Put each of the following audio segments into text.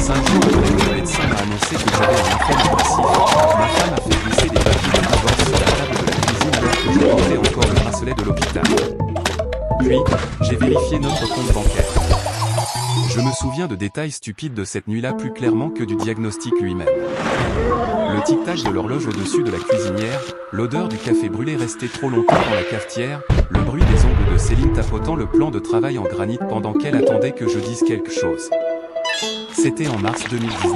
5 jours après que le médecin m'a annoncé que j'avais un enfant dépressif, ma femme a fait glisser des papiers de divorce sur la table de la cuisine alors que je portais encore le bracelet de l'hôpital. Puis, j'ai vérifié notre compte bancaire. Je me souviens de détails stupides de cette nuit-là plus clairement que du diagnostic lui-même. Le tic-tac de l'horloge au-dessus de la cuisinière, l'odeur du café brûlé resté trop longtemps dans la cafetière, le bruit des ongles de Céline tapotant le plan de travail en granit pendant qu'elle attendait que je dise quelque chose. C'était en mars 2019.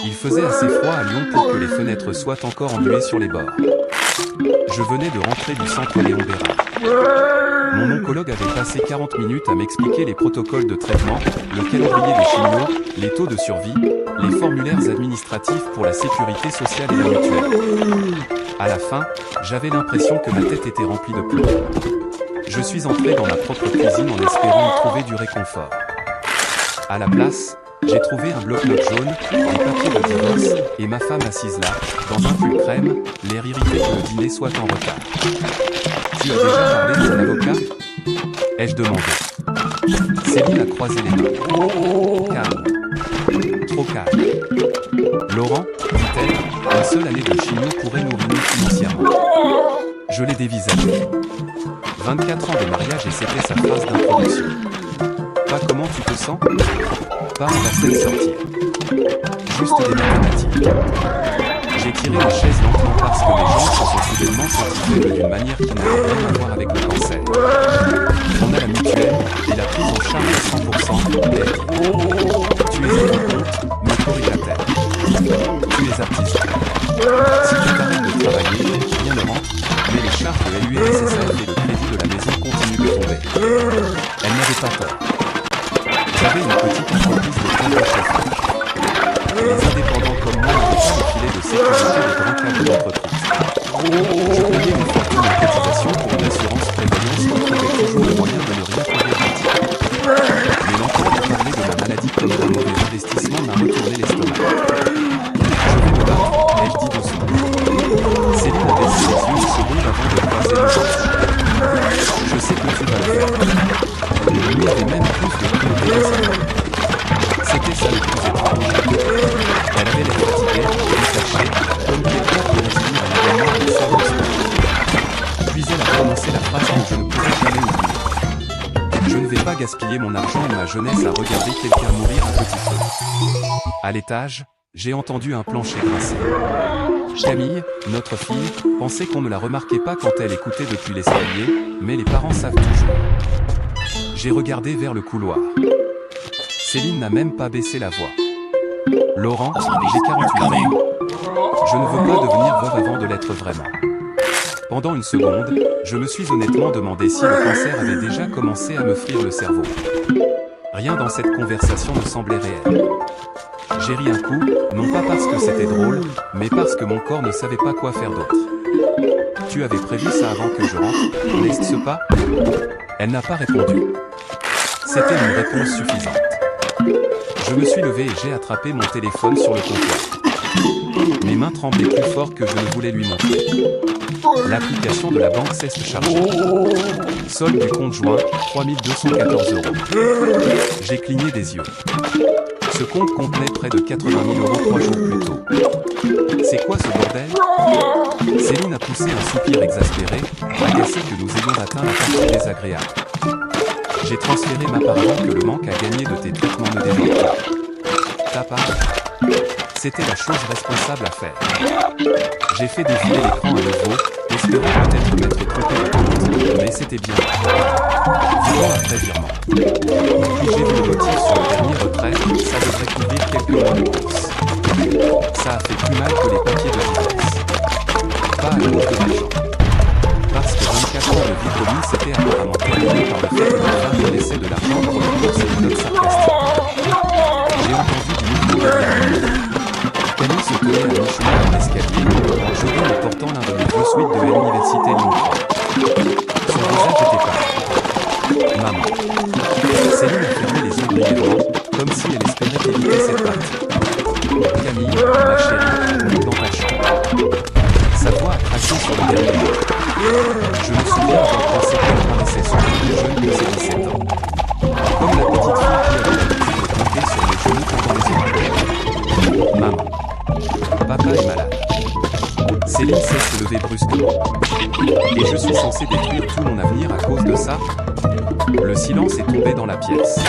Il faisait assez froid à Lyon pour que les fenêtres soient encore embuées sur les bords. Je venais de rentrer du centre Léon Bérard. Mon oncologue avait passé 40 minutes à m'expliquer les protocoles de traitement, le calendrier des chimios, les taux de survie, les formulaires administratifs pour la sécurité sociale et la mutuelle. À la fin, j'avais l'impression que ma tête était remplie de plomb. Je suis entré dans ma propre cuisine en espérant y trouver du réconfort. À la place, j'ai trouvé un bloc-notes jaune, des papiers de divorce, et ma femme assise là, dans un pull crème, l'air irrité que le dîner soit en retard. Tu as déjà parlé à un avocat ? Ai-je demandé. Céline a croisé les mains. Calme. Trop calme. Laurent, dit-elle, une seule année de chimio pourrait nous ruiner financièrement. Je l'ai dévisagé. 24 ans de mariage et c'était sa phrase d'introduction. Pas comment tu te sens ? Pas un bassin sortir. Juste des mathématiques. J'ai tiré la chaise lentement parce que les gens se sont soudainement sentis faibles d'une manière qui n'a rien à voir avec le cancer. On a la mutuelle et la prise en charge à 100%. Tu es à ton compte, me corrigea-t-elle. Tu es artisan. Si tu t'arrêtes de travailler, rien ne rentre, mais les charges de l'URSSAF et le crédit de la maison continuent de tomber. Elle n'avait pas tort. J'avais une petite entreprise de grande chauffage. Les indépendants comme moi n'avaient pas le filet de sécurité des grands cadres d'entreprise. Je payais une fortune de cotisation pour une assurance prévoyance qui trouvait toujours le moyen de ne rien payer gratuit. Mais l'entendre parler de ma maladie comme d'un mauvais investissement m'a retourné l'estomac. Je vais me battre, ai-je dit doucement. Céline a baissé les yeux une seconde avant de croiser les yeux. Je sais que tu vas le faire. Il y avait même plus de cruauté que ça. C'était ça le plus étrange. Elle avait l'air fatiguée, détachée, comme quelqu'un qui respire un événement de cerveau. Puis elle a prononcé la phrase que je ne pourrais jamais oublier. Je ne vais pas gaspiller mon argent et ma jeunesse à regarder quelqu'un mourir à petit feu. À l'étage, j'ai entendu un plancher grincer. Camille, notre fille, pensait qu'on ne la remarquait pas quand elle écoutait depuis l'escalier, mais les parents savent toujours. J'ai regardé vers le couloir. Céline n'a même pas baissé la voix. Laurent, j'ai 48 ans. Je ne veux pas devenir veuve avant de l'être vraiment. Pendant une seconde, je me suis honnêtement demandé si le cancer avait déjà commencé à me frire le cerveau. Rien dans cette conversation ne semblait réel. J'ai ri un coup, non pas parce que c'était drôle, mais parce que mon corps ne savait pas quoi faire d'autre. Tu avais prévu ça avant que je rentre, n'est-ce pas ? Elle n'a pas répondu. C'était une réponse suffisante. Je me suis levé et j'ai attrapé mon téléphone sur le comptoir. Mes mains tremblaient plus fort que je ne voulais lui montrer. L'application de la banque cesse de charger. Solde du compte joint, 3214 €. J'ai cligné des yeux. Ce compte contenait près de 80 000 € 3 jours plus tôt. C'est quoi ce bordel ? Céline a poussé un soupir exaspéré, agacé que nous ayons atteint la partie désagréable. J'ai transféré ma part avant que le manque à gagner de tes traitements ne développe pas. Ta part ? C'était la chose responsable à faire. J'ai fait défiler l'écran à nouveau, espérant peut-être m'être trompé de compte, mais c'était bien. Virement après virement. Puis j'ai vu le motif sur le dernier retrait, ça devrait couvrir quelques mois de course. Ça a fait plus mal que les papiers de divorce. Pas à cause de l'argent. Parce que 24 ans de vie commune s'était apparemment terminé par le fait que ma femme me laissait de l'argent pour les courses et une note sarcastique. J'ai entendu du micro derrière. Camille se tenait à mi-chemin dans l'escalier, en joguant et portant l'un de mes vieux suites de l'université Lyon 3. Son visage était pâle. Maman. Céline a fermé les yeux brièvement, comme si elle espérait éviter cette partie. Camille, ma chérie, dans ta chambre. Sa voix a craqué sur le dernier mot. Je me souviens avoir pensé qu'elle paraissait sans doute plus jeune que ses 17 ans. Comme la petite fille qui avait l'habitude de compter sur mes genoux pendant papa est malade. Céline sait se lever brusquement. Et je suis censé détruire tout mon avenir à cause de ça? Le silence est tombé dans la pièce.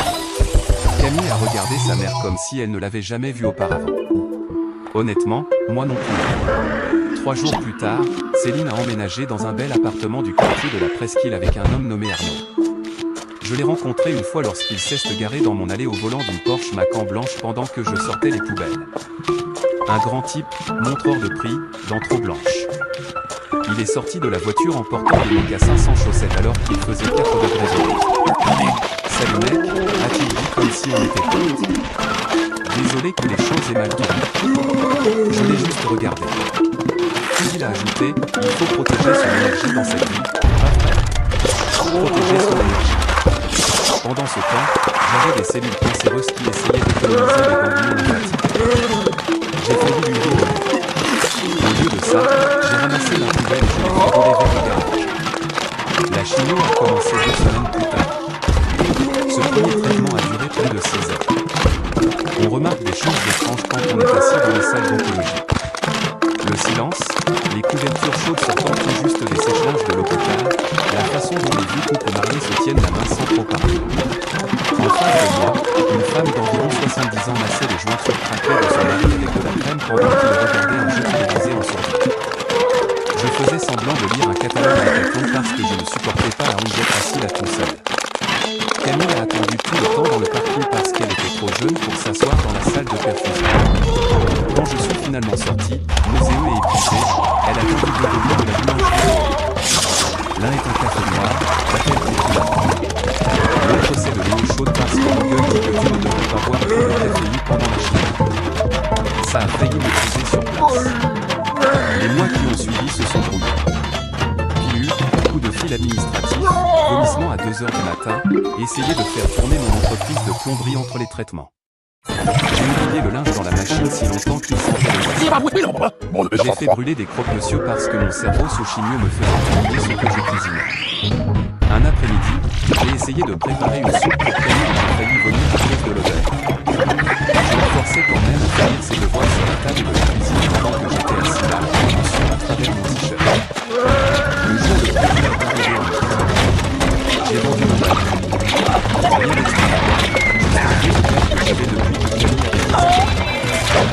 Camille a regardé sa mère comme si elle ne l'avait jamais vue auparavant. Honnêtement, moi non plus. 3 jours plus tard, Céline a emménagé dans un bel appartement du quartier de la Presqu'île avec un homme nommé Arnaud. Je l'ai rencontré une fois lorsqu'il s'est garé dans mon allée au volant d'une Porsche Macan blanche pendant que je sortais les poubelles. Un grand type, montreur de prix, dents trop blanches. Il est sorti de la voiture en portant des mocassins sans chaussettes alors qu'il faisait 4 degrés dehors. Salut mec, a-t-il dit comme si on était potes. Désolé que les choses aient mal tourné. Je l'ai juste regardé. Puis il a ajouté, il faut protéger son énergie dans cette vie, pas vrai? Protéger son énergie. Pendant ce temps, j'avais des cellules cancéreuses qui essayaient de coloniser les ganglions lymphatiques. J'ai failli lui rire. Au lieu de ça, j'ai ramassé ma poubelle et je l'ai fait rouler vers le garage. La chimio a commencé 2 semaines plus tard. Ce premier traitement a duré plus de 6 heures. On remarque des choses étranges quand on est assis dans les salles d'oncologie. Le silence, les couvertures chaudes sortant tout juste des sèche-linges de l'hôpital, la façon dont les vieux couples mariés se tiennent la main sans trop parler. En face de moi, une femme d'environ 70 ans massait les joints surcraqués de son mari avec de la crème pendant qu'il regardait un jeu télévisé en sourdine. Je faisais semblant de lire un catalogue à carton parce que je ne supportais pas la honte d'être assis là tout seul. Camille a attendu tout le temps dans le parking parce qu'elle était trop jeune pour s'asseoir dans la salle de perfusion. Quand je suis finalement sorti, nauséeux et épuisé, elle a tendu de revenir de la boulangerie. L'un est un café noir, laquelle est tout là. L'autre c'est de l'eau chaude parce qu'on gueule dit que tu ne devrais pas boire trop de caféine pendant la chimie. Ça a failli me poser sur place. Les mois qui ont suivi se sont brouillés. Pilule, coup de fil administratif, vomissement à 2 heures du matin, et essayer de faire tourner mon entreprise de plomberie entre les traitements. J'ai oublié le linge dans la machine si longtemps qu'il sentait le J'ai fait brûler des croque-monsieur parce que mon cerveau sous chimio me faisait oublier ce que je cuisinais. Un après-midi, j'ai essayé de préparer une soupe pour Camille et j'ai failli vomir à cause de l'odeur. Je me forçais quand même à finir ses devoirs sur la table de la cuisine pendant que j'étais assis là, à travers mon t-shirt. Le jour de Camille est arrivé en cuisine. J'ai vendu mon bac. Rien d'extraordinaire. J'avais depuis que Camille avait 10 ans.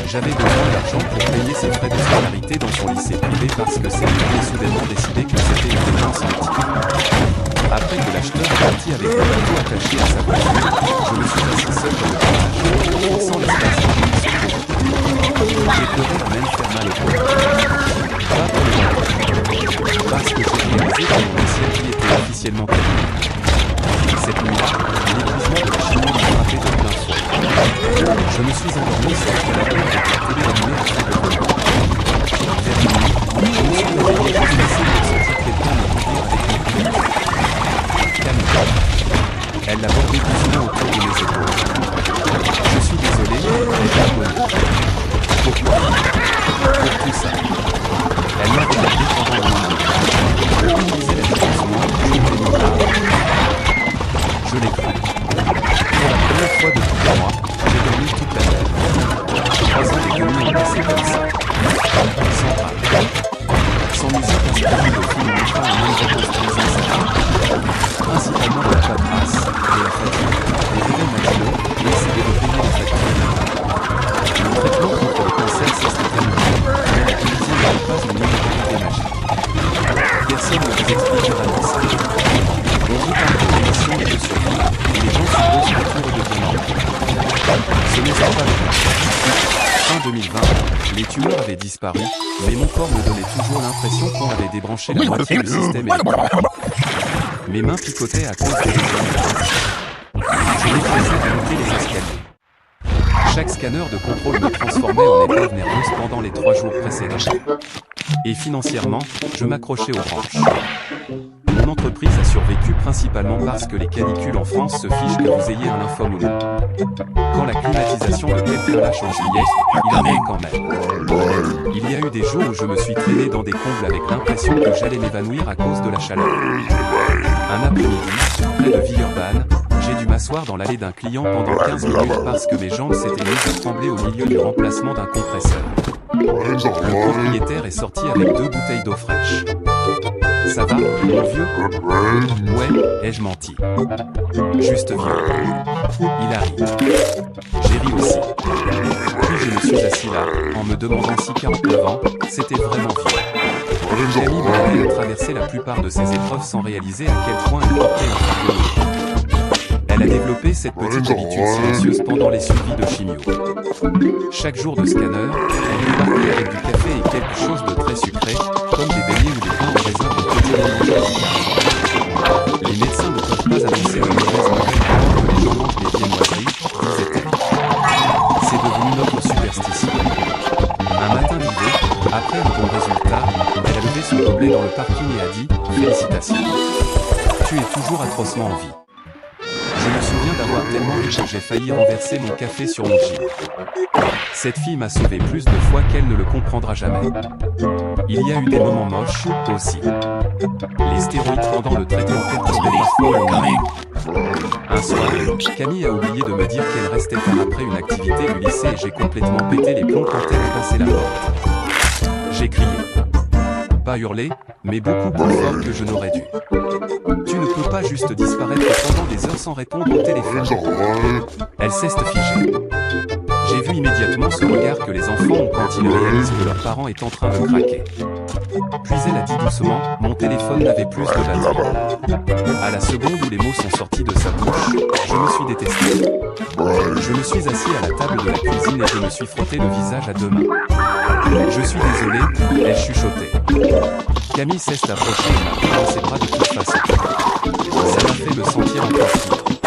J'avais besoin d'argent pour payer ses frais de scolarité dans son lycée privé parce que Céline avait soudainement décidé que c'était une dépense inutile. Après que l'acheteur est parti avec le bateau attaché à sa voiture, je me suis assis seul dans le garage, sans l'espace de Camille se trouve. J'ai pleuré à même faire mal au cœur. Pas pour le bateau. Parce que j'ai réalisé que mon ancienne vie était officiellement terminée. Cette nuit-là, l'épuisement de la chimie m'a frappé de plein fouet. Je me suis endormi sur le canapé avec la télé allumée à fond de volant. Vers minuit, je me suis réveillé juste assez pour sentir quelqu'un me couvrir avec une cuillère. Camille. Elle l'a bordé doucement autour de mes épaules. Je suis désolé, elle a bonne. Pourquoi? Pour tout ça. Elle m'a regardé pendant un moment. Je utilisais la défense je l'ai cru. Pour la première fois depuis 2 mois, j'ai dormi toute la nuit. 3 ans d'économie ont passé comme ça. Sans rage. Sans musique inspirée de films pas un monde reconstruisant sa vie. Principalement de la paperasse, de la fatigue, des réveils matinaux, et essayer de payer les factures. Le traitement contre le cancer s'est terminé, mais la cuisine n'est pas une médicalité magique. Personne ne vous expliquera ça. On vous parle de rémission et de survie, et les gens supposent que tout redevient normal. Ce n'est pas le cas. Fin 2020, les tumeurs avaient disparu, mais mon corps me donnait toujours l'impression qu'on avait débranché la moitié du système électrique. Mes mains picotaient à cause des examens. Je m'efforçais de monter les escaliers. Chaque scanner de contrôle me transformait en épave nerveuse pendant les 3 jours précédents. Et financièrement, je m'accrochais aux branches. Mon entreprise a survécu principalement parce que les canicules en France se fichent que vous ayez un lymphome ou non. Quand la climatisation de quelqu'un lâche en juillet, il en est quand même. Il y a eu des jours où je me suis traîné dans des combles avec l'impression que j'allais m'évanouir à cause de la chaleur. Un après-midi, près de Villeurbanne, j'ai dû m'asseoir dans l'allée d'un client pendant 15 minutes parce que mes jambes s'étaient mises à trembler au milieu du remplacement d'un compresseur. Le propriétaire est sorti avec 2 bouteilles d'eau fraîche. Ça va, mon vieux? Ouais, ai-je menti? Juste vieux. Il arrive. J'ai ri aussi. Puis je me suis assis là, en me demandant si 49 ans, c'était vraiment vieux. Camille m'a aidé à traverser la plupart de ses épreuves sans réaliser à quel point elle portait un fardeau. Elle a développé cette petite habitude silencieuse pendant les suivis de chimio. Chaque jour de scanner, elle débarquait avec du café et quelque chose de très sucré, comme des beignets ou des pains au raisin pour quotidiennement manger à l'écart. Les médecins ne peuvent pas annoncer de mauvaises nouvelles pendant que les gens mangent des viennoiseries, disait-elle. C'est devenu notre superstition. Un matin d'hiver, après un bon résultat, elle a levé son gobelet dans le parking et a dit « Félicitations. Tu es toujours atrocement en vie. » Je me souviens d'avoir tellement ri que j'ai failli renverser mon café sur mon jean. Cette fille m'a sauvé plus de fois qu'elle ne le comprendra jamais. Il y a eu des moments moches, aussi. Les stéroïdes pendant le traitement perturbaient parfois mon humeur. Un soir, Camille a oublié de me dire qu'elle restait tard après une activité du lycée et j'ai complètement pété les plombs quand elle a passé la porte. J'ai crié. Pas hurlé, mais beaucoup plus fort que je n'aurais dû. Tu ne peux pas juste disparaître pendant des heures sans répondre au téléphone. Elle s'est figée. J'ai vu immédiatement ce regard que les enfants ont quand ils réalisent que leur parent est en train de craquer. Puis elle a dit doucement, mon téléphone n'avait plus de batterie. À la seconde où les mots sont sortis de sa bouche, je me suis détesté. Je me suis assis à la table de la cuisine et je me suis frotté le visage à 2 mains. Je suis désolé, elle chuchotait. Camille s'est approchée et m'a pris dans ses bras de toute façon. Ça m'a fait me sentir encore pire.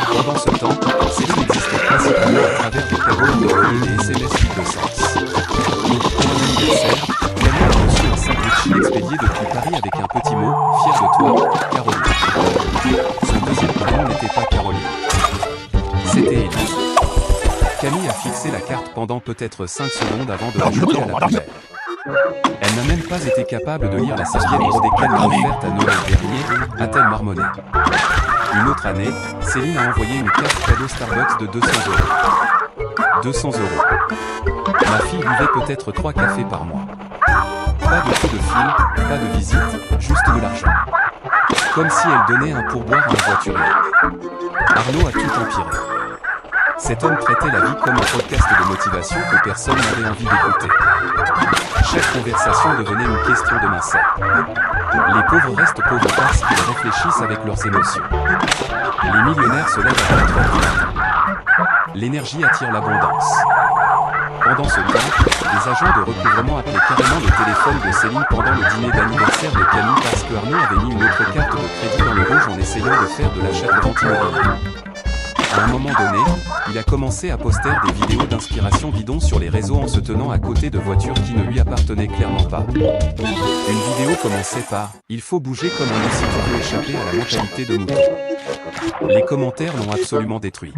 Pendant ce temps, Céline existait principalement à travers des cadeaux d'envoyer des SMS de sens. Pour mon anniversaire, Camille a reçu un sandwich expédié depuis Paris avec un petit mot « Fier de toi, Caroline ». Son deuxième prénom n'était pas Caroline. C'était Ellie. Camille a fixé la carte pendant peut-être 5 secondes avant de la jeter à la poubelle. Elle n'a même pas été capable de lire la serviette qu'elle m'a offerte à Noël dernier, a-t-elle marmonné. Une autre année, Céline a envoyé une carte cadeau Starbucks de 200 €. 200 €. Ma fille buvait peut-être 3 cafés par mois. Pas de coup de fil, pas de visite, juste de l'argent. Comme si elle donnait un pourboire à un voiturier. Arnaud a tout empiré. Cet homme traitait la vie comme un podcast de motivation que personne n'avait envie d'écouter. Chaque conversation devenait une question de mindset. Les pauvres restent pauvres parce qu'ils réfléchissent avec leurs émotions. Les millionnaires se lèvent à 4 heures du matin. L'énergie attire l'abondance. Pendant ce temps, les agents de recouvrement appelaient carrément le téléphone de Céline pendant le dîner d'anniversaire de Camille parce que Arnaud avait mis une autre carte de crédit dans le rouge en essayant de faire de l'achat de vente immobilier. À un moment donné, il a commencé à poster des vidéos d'inspiration bidon sur les réseaux en se tenant à côté de voitures qui ne lui appartenaient clairement pas. Une vidéo commençait par « Il faut bouger comme un loup si tu veux échapper à la mentalité de mouton ». Les commentaires l'ont absolument détruit.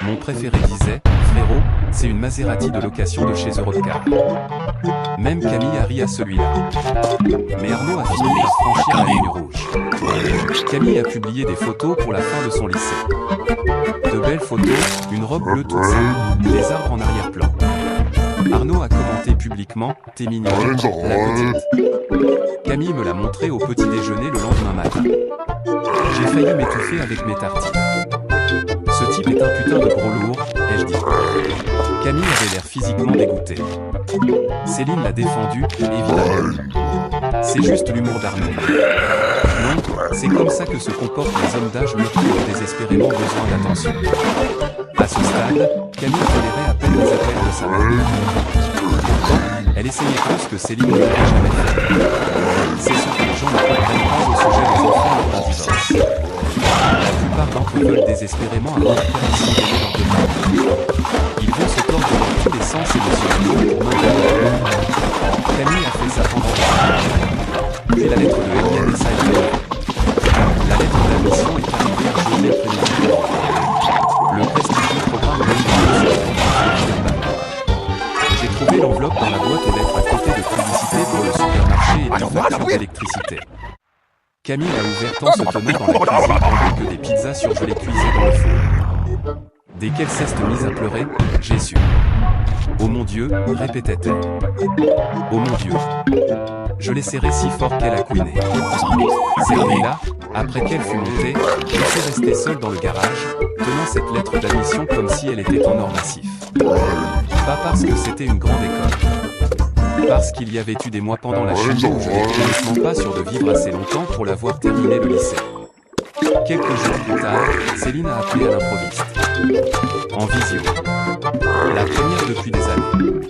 Mon préféré disait « Frérot, c'est une Maserati de location de chez Europcar ». Même Camille a ri à celui-là. Mais Arnaud a fini par franchir la ligne rouge. Camille a publié des photos pour la fin de son lycée. De belles photos, une robe bleue toute simple, des arbres en arrière-plan. Arnaud a commenté publiquement « T'es mignonne, la petite ». Camille me l'a montré au petit déjeuner le lendemain matin. J'ai failli m'étouffer avec mes tartines. Ce type est un putain de gros lourd, ai-je dit. Camille avait l'air physiquement dégoûtée. Céline l'a défendu, évidemment. C'est juste l'humour d'Arnaud. Non, c'est comme ça que se comportent les hommes d'âge mûr qui ont désespérément besoin d'attention. À ce stade, Camille tolérait à peine les appels de sa mère. Pourtant, elle essayait plus que Céline ne l'avait jamais fait. C'est ce que les gens ne comprennent pas au sujet des enfants lors d'un divorce. La plupart d'entre eux veulent désespérément avoir permission de leur demande. Ils vont se tordre dans tous les sens émotionnels pour maintenir leur loi. Camille a fait ça pendant des Puis la lettre de Eliane est arrivée. La lettre d'admission est arrivée un jour mercredi. Le prestigieux programme J'ai trouvé l'enveloppe dans la boîte aux lettres à côté de publicité pour le supermarché et de facture d'électricité. Camille a ouvert en se tenant dans la cuisine pendant que des pizzas surgelées cuisaient dans le four. Dès qu'elle s'est mise à pleurer, j'ai su. Oh mon Dieu, répétait-elle. Oh mon Dieu. Je l'ai serrée si fort qu'elle a couiné. Cette nuit-là, après qu'elle fut montée, je suis resté seul dans le garage, tenant cette lettre d'admission comme si elle était en or massif. Pas parce que c'était une grande école. Parce qu'il y avait eu des mois pendant la chute où je n'étais honnêtement pas sûr de vivre assez longtemps pour l'avoir terminé le lycée. Quelques jours plus tard, Céline a appelé à l'improviste. En visio. La première depuis des années.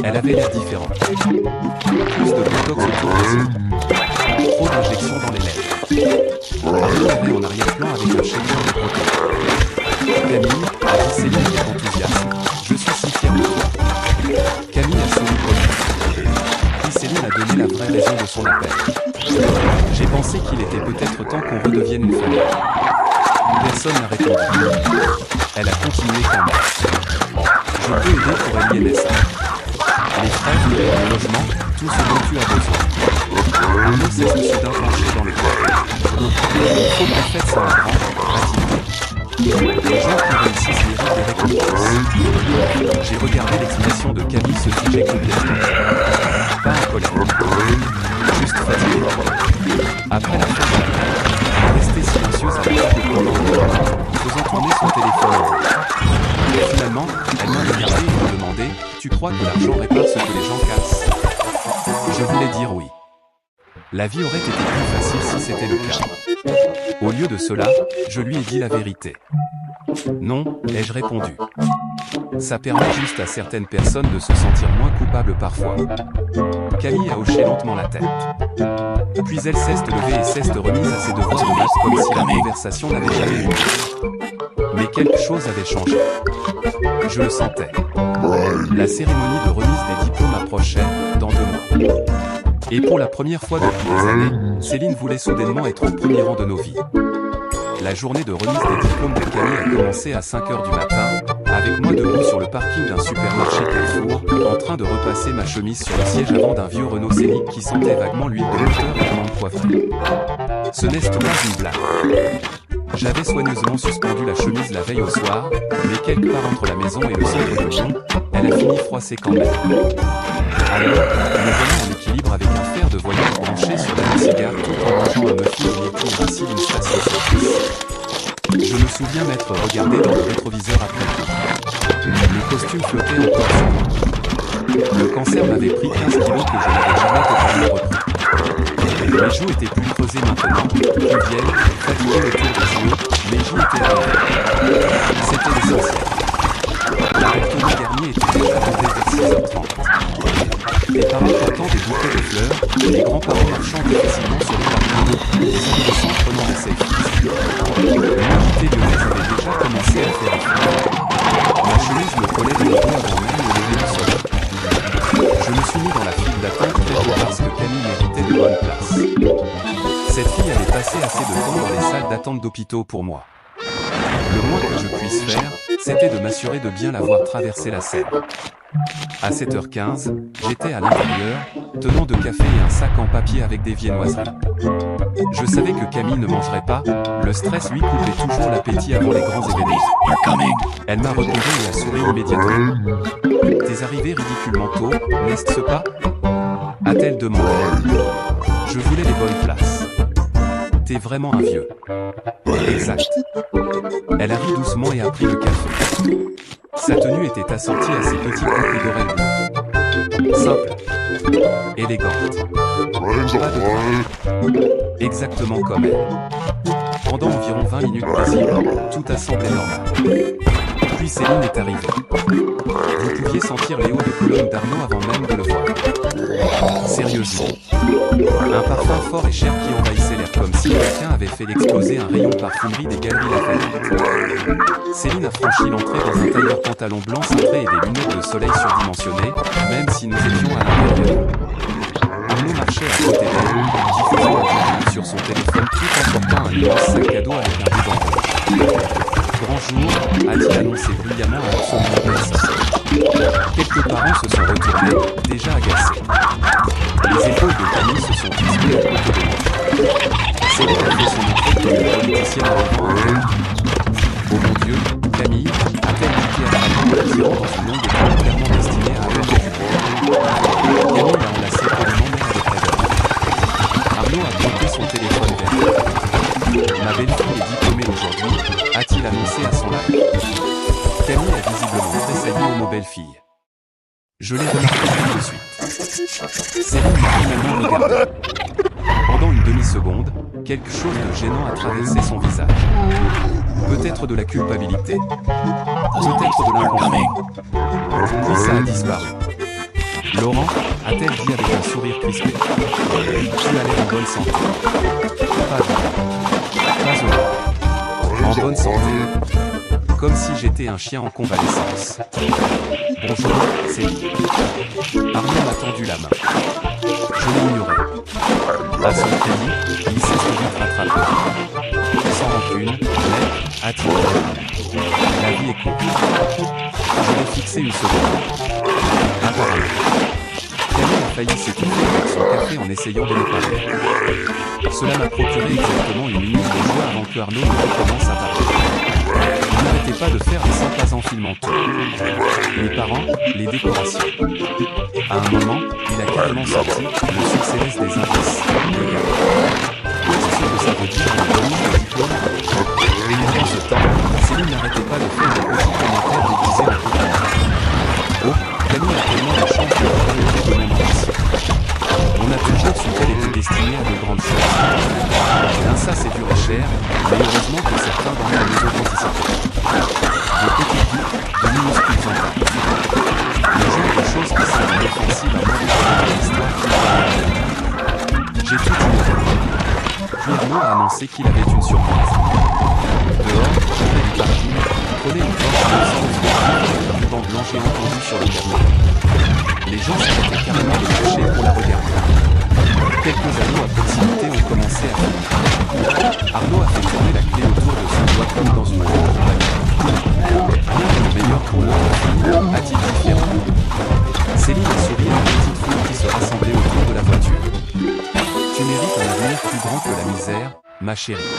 Elle avait l'air différente. Plus de botox autour des yeux. Trop d'injections dans les lèvres. Arnaud avait en arrière-plan avec un shaker de protéines. Camille, a dit Céline avec enthousiasme, je suis si fière de toi. Camille a souri poliment. Puis Céline a donné la vraie raison de son appel. J'ai pensé qu'il était peut-être temps qu'on redevienne une famille. Personne n'a répondu. Elle a continué quand même. Je peux aider pour l'INSA. Les frais, le logement, tout ce dont tu as besoin. Arnaud s'est soudain penché dans le corps. Il faut qu'en fait ça un grand, rapidement. Les gens qui réussissent méritent des récompenses. J'ai regardé l'expression de Camille se figer complètement. Pas en colère. Juste fatiguée. Après la fin de la table, elle est restée silencieuse à la table pendant faisant tourner son téléphone. Finalement, elle m'a regardé et m'a demandé « Tu crois que l'argent répare ce que les gens cassent ?» Je voulais dire oui. La vie aurait été plus facile si c'était le cas. Au lieu de cela, je lui ai dit la vérité. Non, ai-je répondu. Ça permet juste à certaines personnes de se sentir moins coupables parfois. Camille a hoché lentement la tête. Puis elle s'est levée et s'est remise à ses devoirs de maths comme si la conversation n'avait jamais eu lieu. Mais quelque chose avait changé. Je le sentais. La cérémonie de remise des diplômes approchait, dans 2 mois. Et pour la première fois depuis des années, Céline voulait soudainement être au premier rang de nos vies. La journée de remise des diplômes de Camille a commencé à 5h du matin, avec moi debout sur le parking d'un supermarché Carrefour, en train de repasser ma chemise sur le siège avant d'un vieux Renault Scénic qui sentait vaguement l'huile de moteur et l'amande poivrée. Ce n'est pas une blague. J'avais soigneusement suspendu la chemise la veille au soir, mais quelque part entre la maison et le centre de Lyon, elle a fini froissée quand même. Alors, me voilà en équilibre avec un fer de voyage branché sur la cigare tout en mangeant un muffin au lait ici d'une station-service. Je me souviens m'être regardé dans le rétroviseur après tout. Le costume flottait encore sur moi. Le cancer m'avait pris 15 kilos que je n'avais jamais totalement repris. Les joues étaient plus creusées maintenant, plus vieilles, fatiguées autour des yeux, mais j'y étais arrivé. C'était l'essentiel. La rectorie dernier était déjà vendée vers 6h30. Les parents portant des bouquets de fleurs, les grands-parents marchant difficilement sur les parkings, les adolescents prenant des selfies. L'unité lyonnaise avait déjà commencé à faire effet. Ma chemise me collait de dos avant même le lever du soleil. Je me suis mis dans la file d'attente peut-être parce que Camille méritait de bonnes places. Cette fille allait passer assez de temps dans les salles d'attente d'hôpitaux pour moi. Le moins que je puisse faire, c'était de m'assurer de bien la voir traverser la scène. À 7h15, j'étais à l'intérieur, tenant de café et un sac en papier avec des viennoiseries. Je savais que Camille ne mangerait pas, le stress lui coupait toujours l'appétit avant les grands événements. Elle m'a répondu et a souri immédiatement. « T'es arrivé ridiculement tôt, n'est-ce pas ?» a-t-elle demandé. Je voulais les bonnes places. T'es vraiment un vieux. Exact. Elle a ri doucement et a pris le café. Sa tenue était assortie à ses petits boucles d'oreilles bleues. Simple. Élégante. Pas de drame. Exactement comme elle. Pendant environ 20 minutes paisibles, tout a semblé normal. Puis Céline est arrivée. Vous pouviez sentir les hauts de colonne d'Arnaud avant même de le voir. Sérieusement. Un parfum fort et cher qui envahissait l'air comme si quelqu'un avait fait exploser un rayon parfumerie des galeries Lafayette. Céline a franchi l'entrée dans un tailleur pantalon blanc cintré et des lunettes de soleil surdimensionnées, même si nous étions à l'intérieur. Arnaud marchait à côté d'elle, qui faisait un virgule sur son téléphone tout en portant un immense sac à dos avec un ruban rouge. Grand jour, a-t-il annoncé bruyamment à absolument personne. Quelques parents se sont retournés, déjà agacés. Les épaules de Camille se sont crispées à côté de moi. Céline a fait son entrée comme une politicienne arrivant à elle. Oh mon Dieu, Camille, l'attirant dans une longue étape clairement destinée à aborder du bois. Camille l'a enlacé poliment mais avec raison. Arnaud a pointé son téléphone vers elle. Ma belle-fille est diplômée aujourd'hui, a-t-il annoncé à son mari. Camille a visiblement tressailli au mot belle-fille. Je l'ai remarqué tout de suite. Céline m'a finalement regardé. Pendant une demi-seconde, quelque chose de gênant a traversé son visage. Peut-être de la culpabilité. Peut-être de l'inconfort. Puis ça a disparu. Laurent, a-t-elle dit avec un sourire crispé. Tu as l'air en bonne santé. Pas heureux. En bonne santé. Comme si j'étais un chien en convalescence. Bonjour, Céline. Arnaud m'a tendu la main. Je l'ai ignoré. À son crédit, il s'est vite rattrapé. Sans rancune, mais, a-t-il dit, la vie est courte. Je l'ai fixé une seconde. Apparemment. Camille a failli s'étouffer avec son café en essayant de le parler. Cela m'a procuré exactement une minute de joie avant que Arnaud ne recommence à parler. Il n'arrêtait pas de faire des 100 pas en filmant tout. Les parents, les décorations. À un moment, il a carrément sorti le succès des indices. Regarde. Qu'est-ce que ça veut dire une remise de diplôme? Et pendant ce temps, Céline n'arrêtait pas de faire des petits commentaires déguisés en compliment. Oh, Camille a tellement de chance de variété de mon ambition. On a toujours su qu'elle était destinée à de grandes choses. Bien ça c'est dur et cher, mais heureusement que certains dans la maison anticipaient. De petites bouts, de minuscules ententes. Le genre de choses qui semblent inoffensives à moi de l'histoire qui j'ai tout ignoré. Puis Arnaud a annoncé qu'il avait une surprise. Dehors, près du parking, prenait une porte de sens avec un ruban blanc géant tendu sur le capot. Les gens s'arrêtaient carrément de cacher pour la regarder. Quelques amis à proximité ont commencé à fumer. Arnaud a fait tourner la clé autour de son doigt comme dans une grande compagnie. Rien de meilleur pour l'heure, a-t-il dit fièrement. Céline a souri à une petite foule qui se rassemblait autour de la voiture. Tu mérites un avenir plus grand que la misère, ma chérie.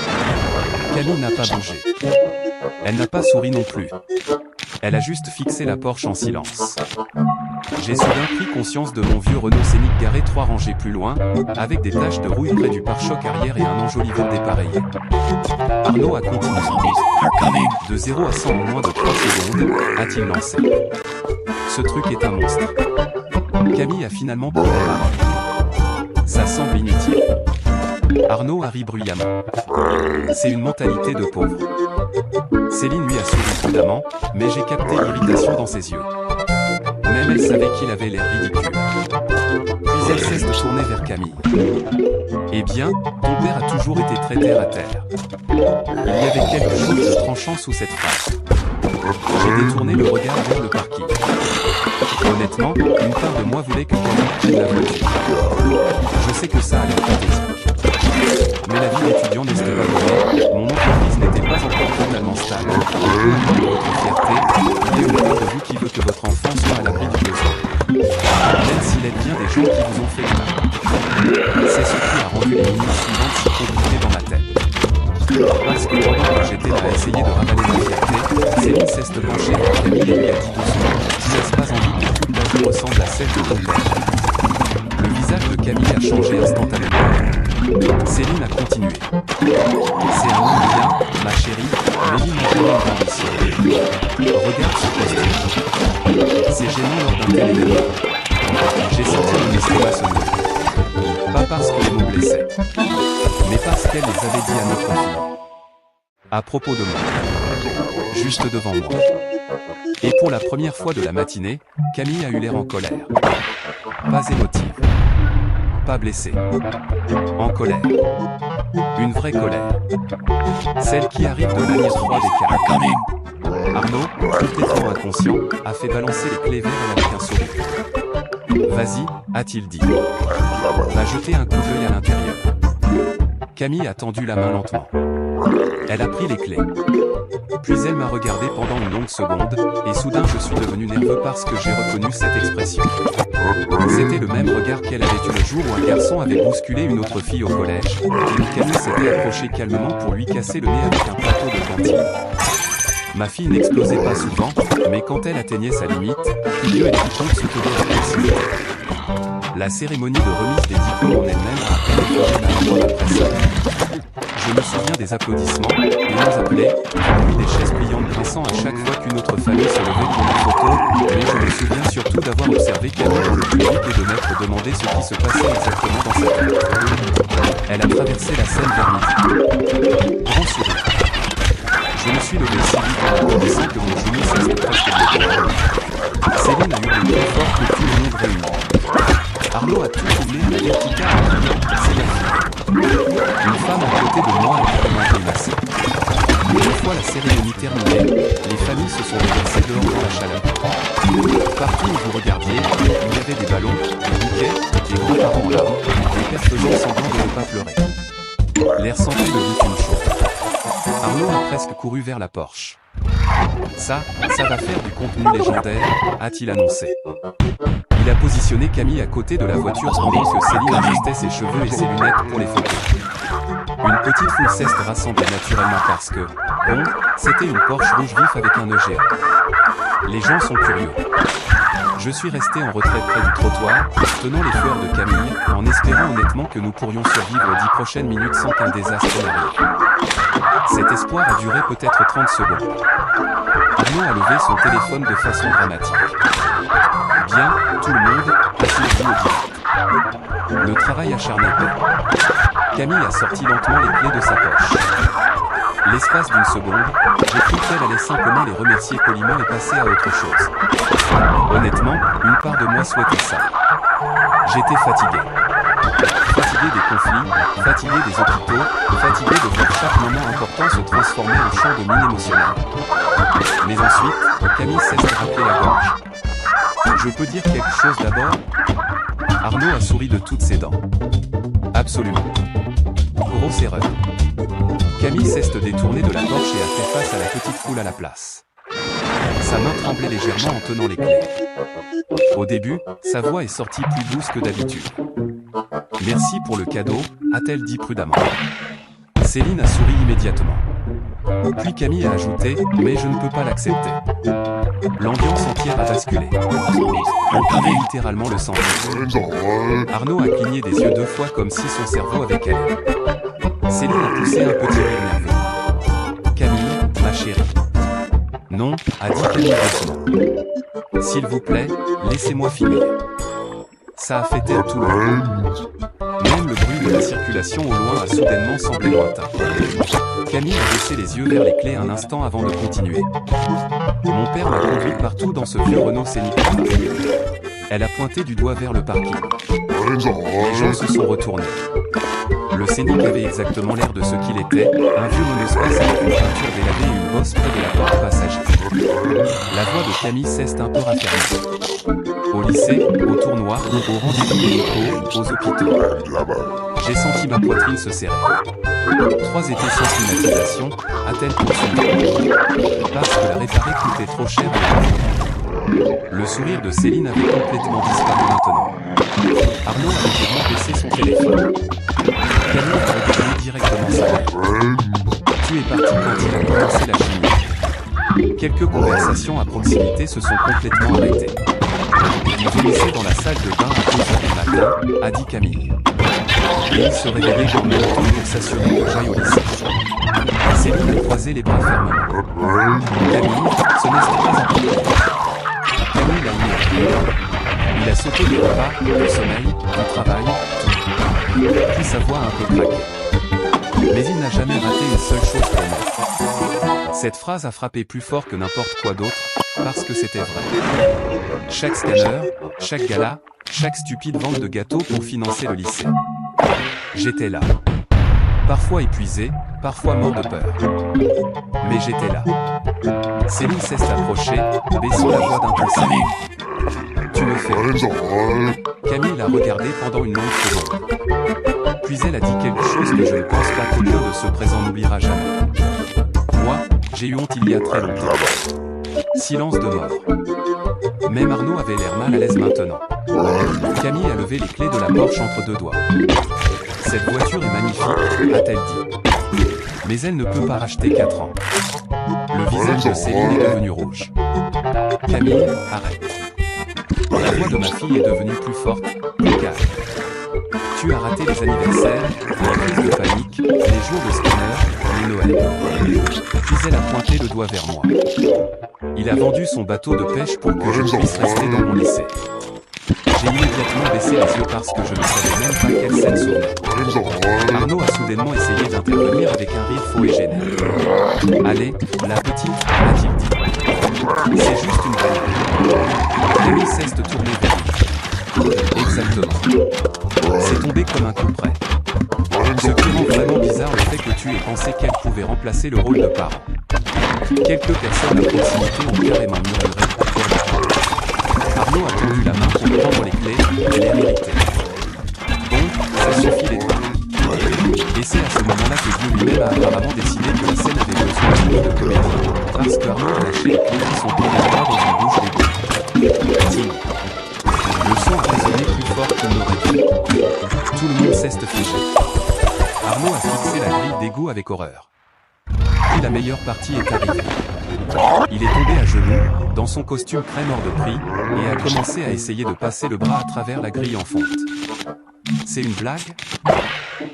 Camille n'a pas bougé. Elle n'a pas souri non plus. Elle a juste fixé la Porsche en silence. J'ai soudain pris conscience de mon vieux Renault Scénic garé 3 rangées plus loin, avec des taches de rouille près du pare-choc arrière et un enjolivant dépareillé. Arnaud a continué. De 0 à 100 en moins de 3 secondes, a-t-il lancé. Ce truc est un monstre. Camille a finalement pris la main. Ça semble inutile. Arnaud a ri bruyamment. C'est une mentalité de pauvre. Céline lui a souri prudemment, mais j'ai capté l'irritation dans ses yeux. Même elle savait qu'il avait l'air ridicule. Puis elle cesse de tourner vers Camille. Eh bien, ton père a toujours été très terre à terre. Il y avait quelque chose de tranchant sous cette phrase. J'ai détourné le regard vers le parking. Honnêtement, une part de moi voulait que Camille prenne la voiture. Je sais que ça a l'air pathétique. Mais la vie d'étudiant n'est pas donnée, mon entreprise n'était pas encore totalement stable. Votre fierté, il est auprès de vous qui veut que votre enfant soit à l'abri du besoin. Même s'il aide bien des gens qui vous ont fait du mal. C'est ce qui a rendu les minutes suivantes si compliquées dans ma tête. Parce que pendant que j'étais là à essayer de ravaler ma fierté, Céline s'est penchée vers Camille et lui a dit doucement, tu n'as pas envie que toute ta vie ressemble à celle de ton père. Le visage de Camille a changé instantanément. Céline a continué. C'est un nom bien, ma chérie, mais l'imaginer une ambition. Regarde ce costume. C'est gênant lors d'un tel événement. J'ai senti mon estomac se nouer. Pas parce que les mots blessaient, mais parce qu'elle les avait dit à notre fille. À propos de moi. Juste devant moi. Et pour la première fois de la matinée, Camille a eu l'air en colère. Pas émotive. Pas blessée. En colère. Une vraie colère. Celle qui arrive de manière froide et calme. Arnaud, complètement inconscient, a fait balancer les clés vers elle avec un sourire. Vas-y, a-t-il dit. Va jeter un coup d'œil à l'intérieur. Camille a tendu la main lentement. Elle a pris les clés. Puis elle m'a regardé pendant une longue seconde, et soudain je suis devenu nerveux parce que j'ai reconnu cette expression. C'était le même regard qu'elle avait eu le jour où un garçon avait bousculé une autre fille au collège, et où Camille s'était approché calmement pour lui casser le nez avec un plateau de cantine. Ma fille n'explosait pas souvent, mais quand elle atteignait sa limite, Dieu et quiconque se tenait à proximité. La cérémonie de remise des diplômes en elle-même a appelé après ça. Je me souviens des applaudissements, des noms appelés, puis des chaises pliantes grinçant à chaque fois qu'une autre famille se levait pour une photo, mais je me souviens surtout d'avoir observé Camille dans le public et de m'être demandé ce qui se passait exactement dans sa tête. Elle a traversé la scène vers midi. Grand sourire. Je me suis levé si vite en applaudissant que mon genou s'est presque bloqué. Céline a hurlé plus fort que tout le monde réuni. Arnaud a tout doublé à la verticale en criant « c'est la fin ». Une femme à côté de moi a carrément grimacé. Une fois la cérémonie terminée, les familles se sont reversées dehors dans la chaleur. Partout où vous regardiez, il y avait des ballons, des bouquets, des grands-parents en larmes, des pères faisant semblant de ne pas pleurer. L'air sentait le bitume chaud. Arnaud a presque couru vers la Porsche. Ça va faire du contenu légendaire, a-t-il annoncé. Il a positionné Camille à côté de la voiture pendant que Céline ajustait ses cheveux et ses lunettes pour les photos. Une petite foule s'est rassemblée naturellement parce que, bon, c'était une Porsche rouge vif avec un nœud géant. Les gens sont curieux. Je suis resté en retrait près du trottoir, tenant les fleurs de Camille, en espérant honnêtement que nous pourrions survivre aux 10 prochaines minutes sans qu'un désastre n'arrive. Cet espoir a duré peut-être 30 secondes. Arnaud a levé son téléphone de façon dramatique. Bien, tout le monde, asseyez-vous au direct. Le travail acharné paie. Camille a sorti lentement les clés de sa poche. L'espace d'une seconde, j'ai cru qu'elle allait simplement les remercier poliment et passer à autre chose. Honnêtement, une part de moi souhaitait ça. J'étais fatigué. Fatigué des conflits, fatigué des hôpitaux, fatigué de voir chaque moment important se transformer en champ de mine émotionnel. Mais ensuite, Camille s'est rappelé la gorge. Je peux dire quelque chose d'abord? Arnaud a souri de toutes ses dents. Absolument. Grosse erreur. Camille s'est détournée de la Porsche et a fait face à la petite foule à la place. Sa main tremblait légèrement en tenant les clés. Au début, sa voix est sortie plus douce que d'habitude. Merci pour le cadeau, a-t-elle dit prudemment. Céline a souri immédiatement. Puis Camille a ajouté, mais je ne peux pas l'accepter. L'ambiance entière a basculé. On pouvait littéralement le sentir. Arnaud a cligné des yeux 2 fois comme si son cerveau avait calé. Céline a poussé un petit rire nerveux. Camille, ma chérie. Non, a dit Camille doucement. S'il vous plaît, laissez-moi finir. Ça a fait taire tout le monde. Même le bruit de la circulation au loin a soudainement semblé lointain. Camille a baissé les yeux vers les clés un instant avant de continuer. Mon père m'a conduite partout dans ce vieux Renault Scénic. Elle a pointé du doigt vers le parking. Les gens se sont retournés. Le Scénic avait exactement l'air de ce qu'il était, un vieux monospace avec une peinture délavée et une bosse près de la porte passager. La voix de Camille s'est un peu raffermie. Au lycée, au tournoi, au rendez-vous médicaux, aux hôpitaux. J'ai senti ma poitrine se serrer. 3 étés sans climatisation, a-t-elle poursuivi. Parce que la réparer coûtait trop cher à la. Le sourire de Céline avait complètement disparu maintenant. Arnaud a légèrement baissé son téléphone. Camille a regardé directement sa mère. Tu es parti quand il a commencé la chimie. Quelques conversations à proximité se sont complètement arrêtées. Il vomissait dans la salle de bain à 2h du matin, a dit Camille. Et il se réveillait comme le temps pour s'assurer que j'aille au lycée. Céline a croisé les bras fermement. Camille, ce n'est pas important. Camille l'a mis. Il a sauté des repas, du sommeil, du travail, tout. Puis sa voix a un peu craqué. Mais il n'a jamais raté une seule chose pour moi. Cette phrase a frappé plus fort que n'importe quoi d'autre, parce que c'était vrai. Chaque scanner, chaque gala, chaque stupide vente de gâteaux pour financer le lycée. J'étais là. Parfois épuisé, parfois mort de peur. Mais j'étais là. Céline s'est approchée, baissant la voix d'un ton sérieux. Tu me fais. Camille l'a regardé pendant une longue seconde. Puis elle a dit quelque chose que je ne pense pas qu'aucun de ceux présents n'oubliera jamais. Moi, j'ai eu honte il y a très longtemps. Silence de mort. Même Arnaud avait l'air mal à l'aise maintenant. Camille a levé les clés de la Porsche entre 2 doigts. Cette voiture est magnifique, a-t-elle dit. Mais elle ne peut pas racheter 4 ans. Le visage de Céline est devenu rouge. Camille, arrête. La voix de ma fille est devenue plus forte, plus calme. Tu as raté les anniversaires, les crises de panique, les jours de Skinner, les Noël. Puis elle a pointé le doigt vers moi. Il a vendu son bateau de pêche pour que je puisse rester dans mon lycée. J'ai immédiatement baissé les yeux parce que je ne savais même pas quelle scène s'ouvrait. Arnaud a soudainement essayé d'intervenir avec un rire faux et gêné. Allez, la petite, a-t-il dit. C'est juste une blague. Camille cesse de tourner vers lui. Exactement. C'est tombé comme un coup près. Ce qui rend vraiment bizarre le fait que tu aies pensé qu'elle pouvait remplacer le rôle de parent. Quelques personnes à proximité ont carrément murmuré. Arnaud a tendu la main pour prendre les clés et les irrité. Bon, ça suffit les deux. Et c'est à ce moment-là que Dieu lui-même a apparemment décidé que la scène avait besoin de comédie, parce qu'Arnaud a lâché les clés qui sont tombées droit dans une bouche d'égout. Le son a résonné plus fort qu'il n'aurait dû. Tout le monde s'est figé. Arnaud a fixé la grille d'égout avec horreur. Puis la meilleure partie est arrivée. Il est tombé à genoux, dans son costume crème hors de prix, et a commencé à essayer de passer le bras à travers la grille en fonte. C'est une blague ?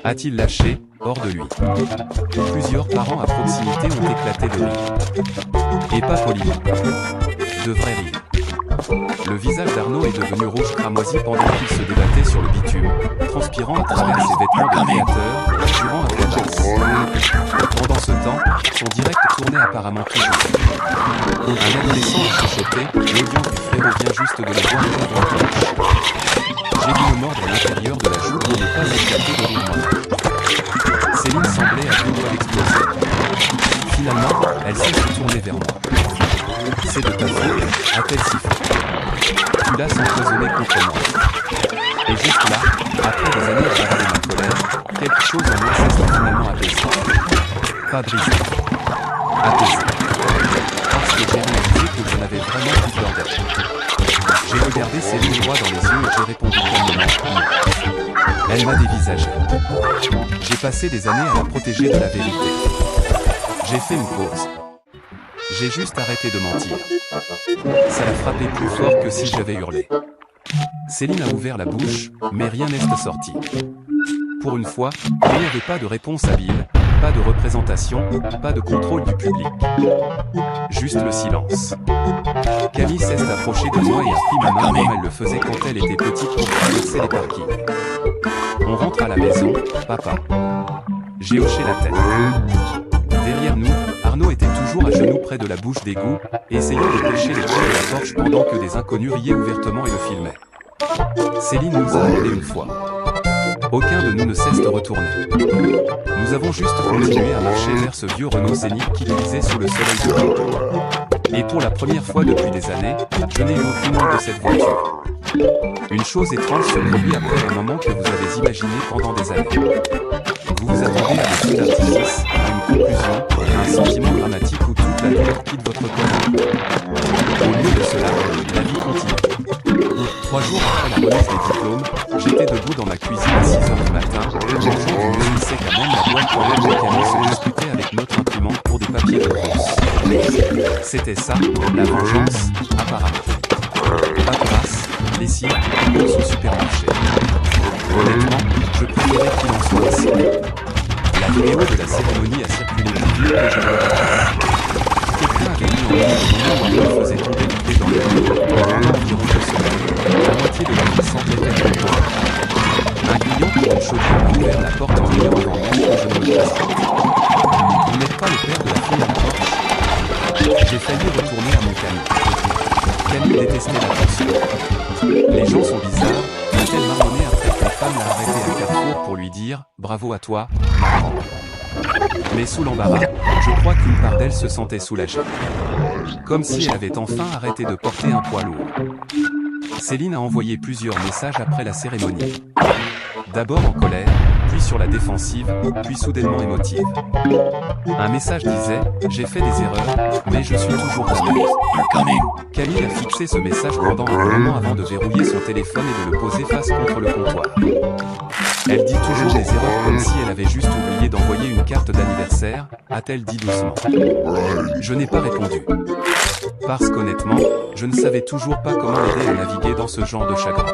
A-t-il lâché, hors de lui ? Plusieurs parents à proximité ont éclaté de rire. Et pas poliment. De vrais rires. Le visage d'Arnaud est devenu rouge cramoisi pendant qu'il se débattait sur le bitume, transpirant à travers ses vêtements de créateur, jurant à voix basse. Pendant ce temps, son direct tournait apparemment toujours. Un adolescent a chuchoté, l'audience du frérot vient juste de le voir dans la bouche. J'ai dû me mordre à l'intérieur de la joue pour ne pas éclater de rire moi. Céline semblait à deux doigts d'exploser. Finalement, elle s'est retournée vers moi. C'est de ta faute, a-t-elle sifflé. Tu l'as empoisonné contre moi. Et juste là, après des années à garder ma colère, quelque chose en moi s'est finalement apaisé. Pas brisé. Apaisé. Parce que j'ai réalisé que je n'avais vraiment plus peur d'elle. J'ai regardé Céline droit dans les yeux et j'ai répondu calmement non. Elle m'a dévisagé. J'ai passé des années à la protéger de la vérité. J'ai fait une pause. J'ai juste arrêté de mentir. Ça l'a frappé plus fort que si j'avais hurlé. Céline a ouvert la bouche, mais rien n'est sorti. Pour une fois, il n'y avait pas de réponse habile, pas de représentation, pas de contrôle du public. Juste le silence. Camille s'est approchée de moi et a pris ma main comme elle le faisait quand elle était petite pour traverser les parkings. On rentre à la maison, papa. J'ai hoché la tête. Derrière nous, Arnaud était toujours à genoux près de la bouche d'égout, essayant de pêcher les pieds de la porche pendant que des inconnus riaient ouvertement et le filmaient. Céline nous a appelés une fois. Aucun de nous ne cesse de retourner. Nous avons juste continué à marcher vers ce vieux Renault Scénic qui glisait sous le soleil de l'eau. Et pour la première fois depuis des années, je n'ai eu aucune honte de cette voiture. Une chose étrange se produit après un moment que vous avez imaginé pendant des années. Vous vous attendez à des feux d'artifice, à une conclusion, à un sentiment dramatique où toute la douleur quitte votre corps. Au lieu de cela, la vie continue. 3 jours après la remise des diplômes, j'étais debout dans ma cuisine à 6h du matin, mangeant du menu sec à même la boîte pour laquelle Camille se disputait avec notre imprimante pour des papiers de France. C'était ça, la vengeance, apparemment. Pas de grâce, lessive, course au supermarché. Honnêtement, je préférais qu'il en soit ainsi. La vidéo de la cérémonie a circulé plus vite que je ne l'aurais. Quelqu'un avait mis en ligne le moment où il faisait tomber l'idée dans le dos, pendant environ 2 semaines. La moitié de la vie semblait être pour un grillon pour une chaudière a ouvert la porte en riant avant même que je ne me casse. Vous n'êtes pas le père de la fille en Porsche. J'ai failli retourner à mon Camille. Camille détestait la tension. Les gens sont bizarres, a-t-elle marmonné après que la femme l'a arrêté à Carrefour pour lui dire « Bravo à toi, maman ». Mais sous l'embarras, je crois qu'une part d'elle se sentait soulagée. Comme si elle avait enfin arrêté de porter un poids lourd. Céline a envoyé plusieurs messages après la cérémonie. D'abord en colère, puis sur la défensive, puis soudainement émotive. Un message disait « J'ai fait des erreurs, mais je suis toujours heureuse ». Camille a fixé ce message pendant un moment avant de verrouiller son téléphone et de le poser face contre le comptoir. Elle dit toujours des erreurs comme si elle avait juste oublié d'envoyer une carte d'anniversaire, a-t-elle dit doucement. Je n'ai pas répondu. Parce qu'honnêtement, je ne savais toujours pas comment l'aider à naviguer dans ce genre de chagrin.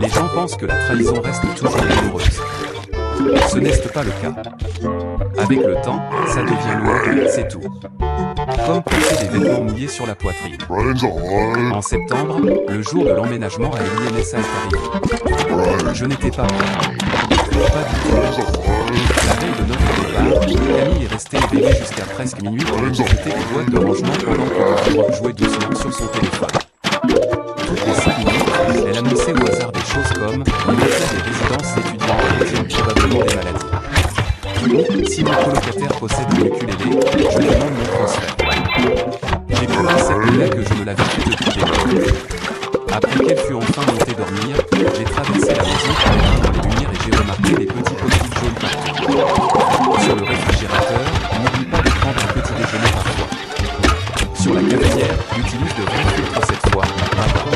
Les gens pensent que la trahison reste toujours douloureuse. Ce n'est pas le cas. Avec le temps, ça devient lourd, c'est tout. Comme porter des vêtements mouillés sur la poitrine. En septembre, le jour de l'emménagement à l'INSA est arrivé. Je n'étais pas prêt. Pas du tout. La veille de notre départ, Camille est restée éveillée jusqu'à presque minuit pour consulter les boîtes de rangement pendant que le jouait doucement sur son téléphone. Toutes les 5 minutes, elle annonçait au hasard des choses comme « les matelas des résidences étudiantes contiennent probablement des maladies ». Si mon colocataire possède un ukulélé, je demande mon transfert. J'ai pleuré cette nuit-là que je ne l'avais plus depuis des mois. Après qu'elle fut enfin montée dormir, j'ai traversé la maison pour aller dans les lumières et j'ai remarqué des petits post-it jaunes partout. Sur le réfrigérateur, n'oublie pas de prendre un petit déjeuner parfois. Sur la cafetière, utilise de vrais filtres cette fois, papa.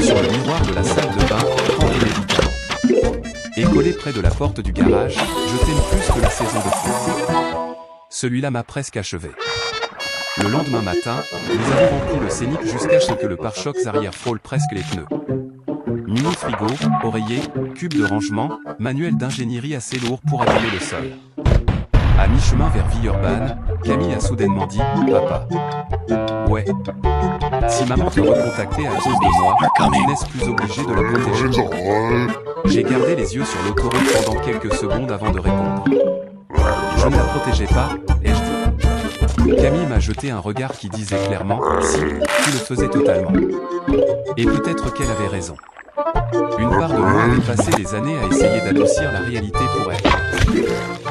Sur le miroir de la salle de bain, prends des médicaments. Et collé près de la porte du garage, je t'aime plus que la saison de foot. Celui-là m'a presque achevé. Le lendemain matin, nous avons rempli le Scénic jusqu'à ce que le pare-chocs arrière frôle presque les pneus. Mini frigo, oreiller, cube de rangement, manuel d'ingénierie assez lourd pour abîmer le sol. À mi-chemin vers Villeurbanne, Camille a soudainement dit « Papa. » Ouais. Si maman te recontactait à cause de moi, tu n'es plus obligé de la protéger. J'ai gardé les yeux sur l'autoroute pendant quelques secondes avant de répondre. Je ne la protégeais pas, ai-je dit. Camille m'a jeté un regard qui disait clairement « Si, tu le faisais totalement. » Et peut-être qu'elle avait raison. Une part de moi avait passé des années à essayer d'adoucir la réalité pour elle.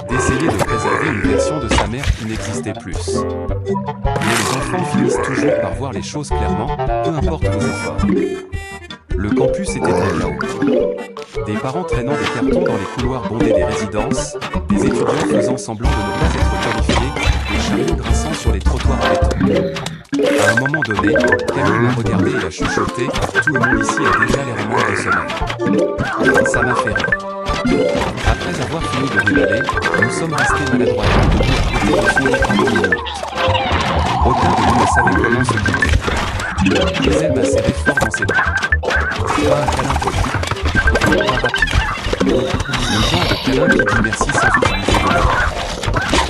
D'essayer de préserver une version de sa mère qui n'existait plus. Mais les enfants finissent toujours par voir les choses clairement, peu importe vos efforts. Le campus était un chaos. Des parents traînant des cartons dans les couloirs bondés des résidences, des étudiants faisant semblant de ne pas être qualifiés, des chariots grinçant sur les trottoirs en béton. À un moment donné, Camille m'a regardé et a chuchoté « Tout le monde ici a déjà les remords de sommeil. » Ça m'a fait rire. Après avoir fini de déballer, nous sommes restés maladroitement debout à côté de son lit pendant 10 minutes. Aucun de nous ne savait comment se quitter. Mais elle m'a serré fort dans ses bras. Pas un câlin poli, pas rapide. Le genre de câlin qui dit merci sans utiliser de mots.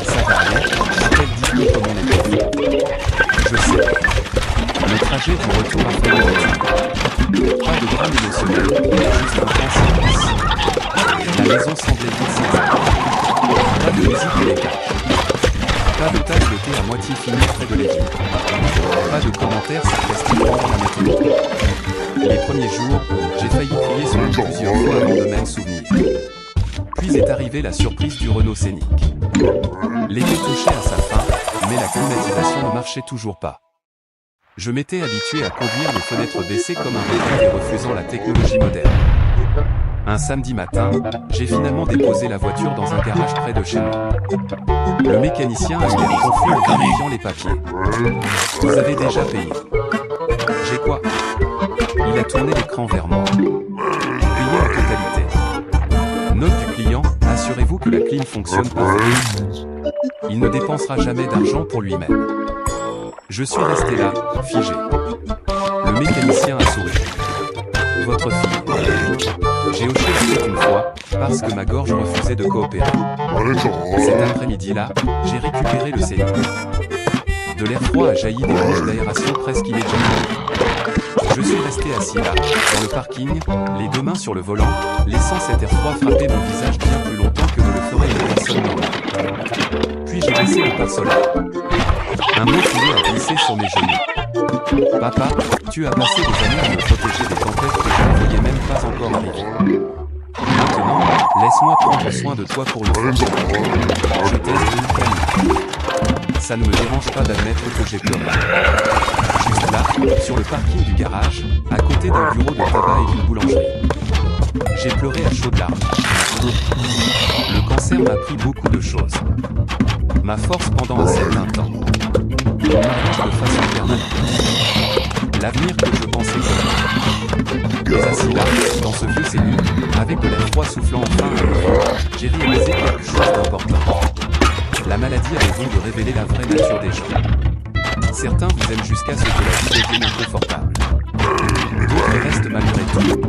Ça va aller, a-t-elle dit contre mon épaule. Je sais. Le trajet du retour a fait le pas de drame émotionnel, juste un grand silence. La maison semblait vide sans âme. Pas de musique et les cartes. Pas de tasse de thé à moitié finie près de l'évier. Pas de commentaires sarcastiques pendant la météo. Les premiers jours, j'ai failli crier sur lui plusieurs fois avant de m'en souvenir. Puis est arrivée la surprise du Renault Scénic. L'été touchait à sa fin, mais la climatisation ne marchait toujours pas. Je m'étais habitué à conduire les fenêtres baissées comme un rêve et refusant la technologie moderne. Un samedi matin, j'ai finalement déposé la voiture dans un garage près de chez moi. Le mécanicien a eu l'air confus en vérifiant les papiers. Vous avez déjà payé. J'ai quoi? Il a tourné l'écran vers moi. Payé en totalité. Note du client, assurez-vous que la clim fonctionne parfaitement. Il ne dépensera jamais d'argent pour lui-même. Je suis resté là, figé. Le mécanicien a souri. Votre fille. J'ai hoché la tête une fois, parce que ma gorge refusait de coopérer. Cet après-midi-là, j'ai récupéré le Scénic. De l'air froid a jailli des bouches d'aération presque immédiatement. Je suis resté assis là, dans le parking, les deux mains sur le volant, laissant cet air froid frapper mon visage bien plus longtemps que ne le ferait une personne normale. Puis j'ai baissé le pare-soleil. Un mot filé a glissé sur mes genoux. Papa, tu as passé des années à me protéger des tempêtes que je ne voyais même pas encore arriver. Maintenant, laisse-moi prendre soin de toi pour le faire. Je t'aime, Camille. Ça ne me dérange pas d'admettre que j'ai pleuré. Juste là, sur le parking du garage, à côté d'un bureau de tabac et d'une boulangerie. J'ai pleuré à chaudes larmes. Le cancer m'a pris beaucoup de choses. Ma force pendant un certain temps. Mon mariage de façon permanente. l'avenir que je pensais connaître. Mais assis là, dans ce vieux sénile, avec de l'air froid soufflant enfin à nos yeux, j'ai réalisé quelque chose d'important. La maladie a le don de révéler la vraie nature des gens. Certains vous aiment jusqu'à ce que la vie devienne inconfortable. D'autres restent malgré tout.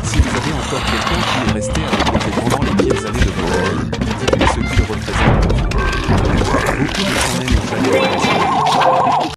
Si vous avez encore quelqu'un qui est resté avec vous pendant les pires années de votre vie, dites-lui ce qu'il représente pour vous. Beaucoup de gens n'ont jamais